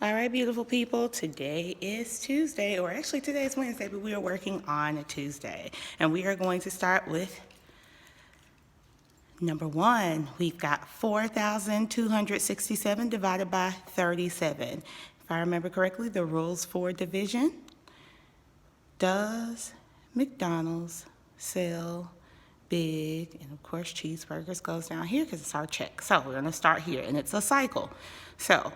All right, beautiful people, today is Tuesday, or actually today is Wednesday, but we are working on a Tuesday. And we are going to start with number one. We've got 4,267 divided by 37. If I remember correctly, the rules for division. Does McDonald's sell big, and of course cheeseburgers goes down here because it's our check. So we're going to start here, and it's a cycle. So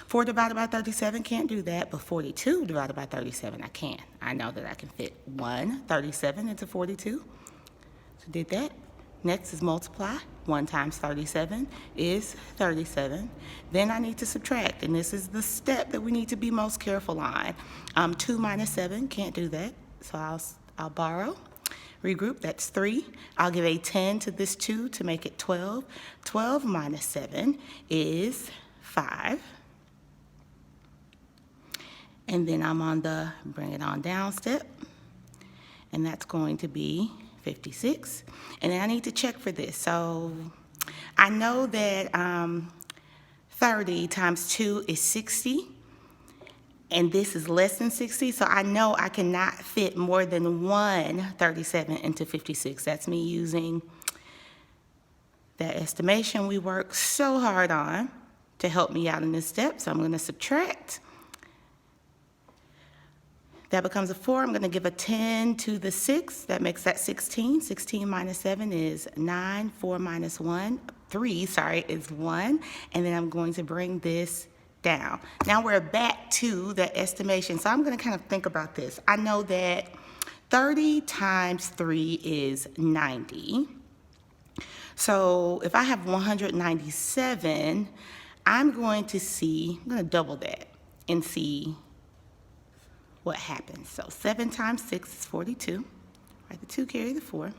4 divided by 37 can't do that, but 42 divided by 37 I can. I know that I can fit 137 into 42. So did that. Next is multiply. 1 times 37 is 37. Then I need to subtract, and this is the step that we need to be most careful on. 2 minus 7, can't do that, so I'll borrow. Regroup, that's 3. I'll give a 10 to this 2 to make it 12. 12 minus 7 is 5. And then I'm on the bring it on down step, and that's going to be 56. And then I need to check for this. So I know that 30 times 2 is 60. And this is less than 60, so I know I cannot fit more than 137 into 56. That's me using that estimation we worked so hard on to help me out in this step. So I'm going to subtract. That becomes a 4. I'm going to give a 10 to the 6. That makes that 16. 16 minus 7 is 9. 4 minus 3 is 1. And then I'm going to bring this down. Now we're back to the estimation. So I'm going to kind of think about this. I know that 30 times 3 is 90. So if I have 197, I'm going to double that and see what happens. So 7 times 6 is 42. Right, the 2 carry the 4.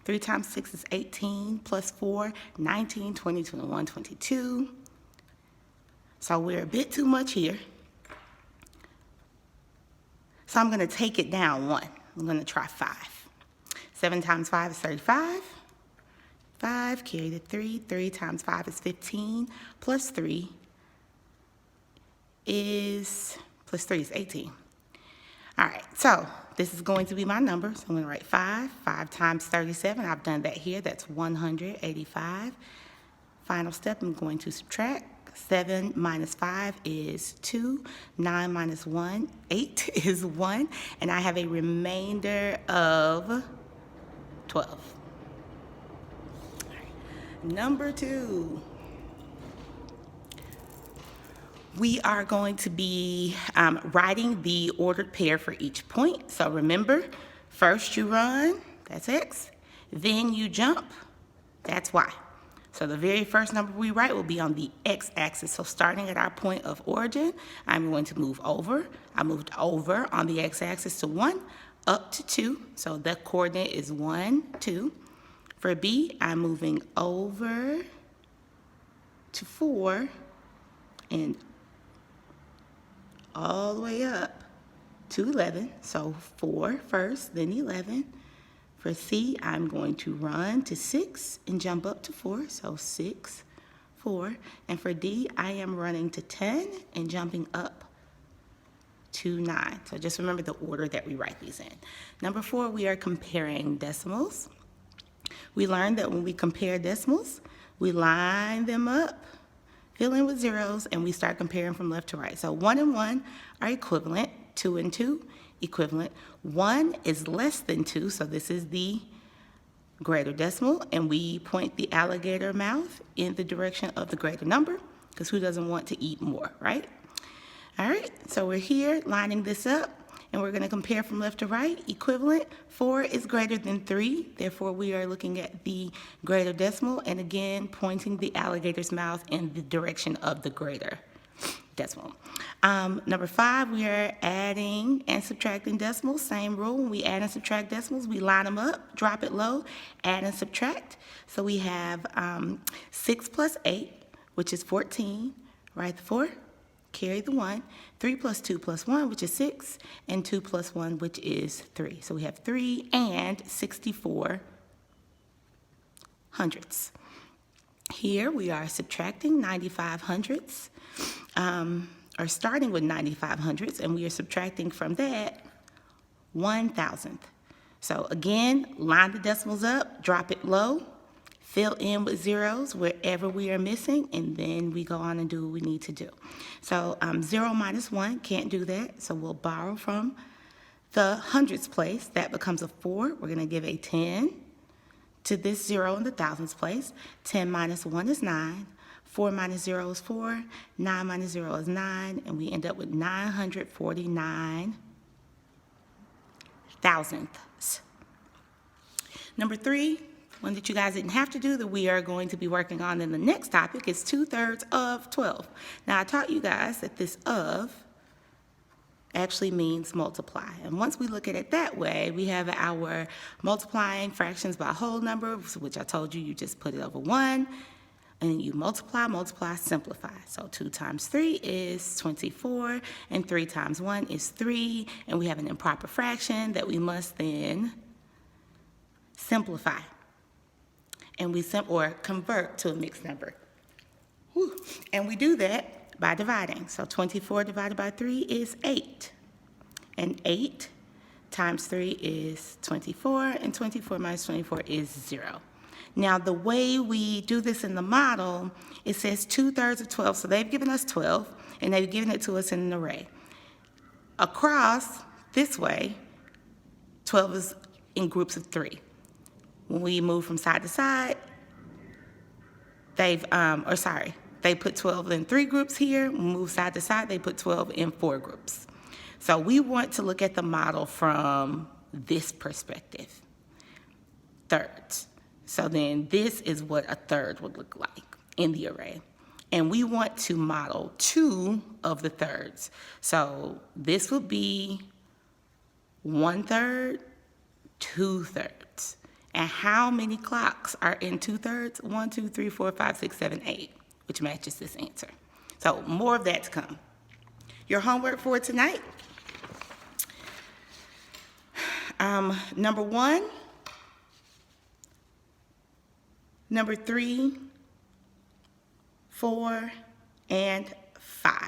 3 times 6 is 18 plus 4, 19, 20, 21, 22. So we're a bit too much here. So I'm going to take it down 1. I'm going to try 5. 7 times 5 is 35. 5, carry the 3. 3 times 5 is 15. Plus 3 is 18. All right, so this is going to be my number. So I'm going to write 5. 5 times 37, I've done that here. That's 185. Final step, I'm going to subtract. 7 minus 5 is 2. 9 minus 8 is 1. And I have a remainder of 12. All right. Number 2. We are going to be writing the ordered pair for each point. So remember, first you run, that's X. Then you jump, that's Y. So the very first number we write will be on the x-axis. So starting at our point of origin, I'm going to move over. I moved over on the x-axis to 1, up to 2. So the coordinate is 1, 2. For B, I'm moving over to 4 and all the way up to 11. So 4 first, then 11. For C, I'm going to run to 6 and jump up to 4, so 6, 4. And for D, I am running to 10 and jumping up to 9. So just remember the order that we write these in. Number 4, we are comparing decimals. We learned that when we compare decimals, we line them up, fill in with zeros, and we start comparing from left to right. So 1 and 1 are equivalent, 2 and 2 equivalent. 1 is less than 2, so this is the greater decimal, and we point the alligator mouth in the direction of the greater number, because who doesn't want to eat more, right? All right, so we're here lining this up, and we're going to compare from left to right. Equivalent, 4 is greater than 3, therefore we are looking at the greater decimal, and again, pointing the alligator's mouth in the direction of the greater decimal. Number 5, we are adding and subtracting decimals. Same rule. When we add and subtract decimals, we line them up, drop it low, add and subtract. So we have 6 plus 8, which is 14. Write the 4, carry the 1. 3 plus 2 plus 1, which is 6, and 2 plus 1, which is 3. So we have 3 and 64 hundredths. Here we are subtracting 95 hundredths. are starting with 95 hundredths, and we are subtracting from that 1,000th. So again, line the decimals up, drop it low, fill in with zeros wherever we are missing, and then we go on and do what we need to do. So 0 minus 1, can't do that, so we'll borrow from the hundredths place. That becomes a 4. We're going to give a 10 to this 0 in the thousandths place. 10 minus 1 is 9. 4 minus 0 is 4. 9 minus 0 is 9. And we end up with 949 thousandths. Number 3, one that you guys didn't have to do that we are going to be working on in the next topic is 2/3 of 12. Now I taught you guys that this of actually means multiply. And once we look at it that way, we have our multiplying fractions by whole numbers, which I told you, you just put it over 1, and you multiply, multiply, simplify. So 2 times 3 is 24, and 3 times 1 is 3, and we have an improper fraction that we must then simplify. And we or convert to a mixed number. Whew. And we do that by dividing. So 24 divided by 3 is 8. And 8 times 3 is 24, and 24 minus 24 is 0. Now, the way we do this in the model, it says 2/3 of 12. So they've given us 12, and they've given it to us in an array. Across this way, 12 is in groups of 3. When we move from side to side, they put 12 in 3 groups here. When we move side to side, they put 12 in 4 groups. So we want to look at the model from this perspective, thirds. So then this is what a third would look like in the array. And we want to model 2 of the thirds. So this would be 1/3, 2/3. And how many clocks are in 2/3? 1, 2, 3, 4, 5, 6, 7, 8, which matches this answer. So more of that to come. Your homework for tonight, number 1, number 3, 4, and 5.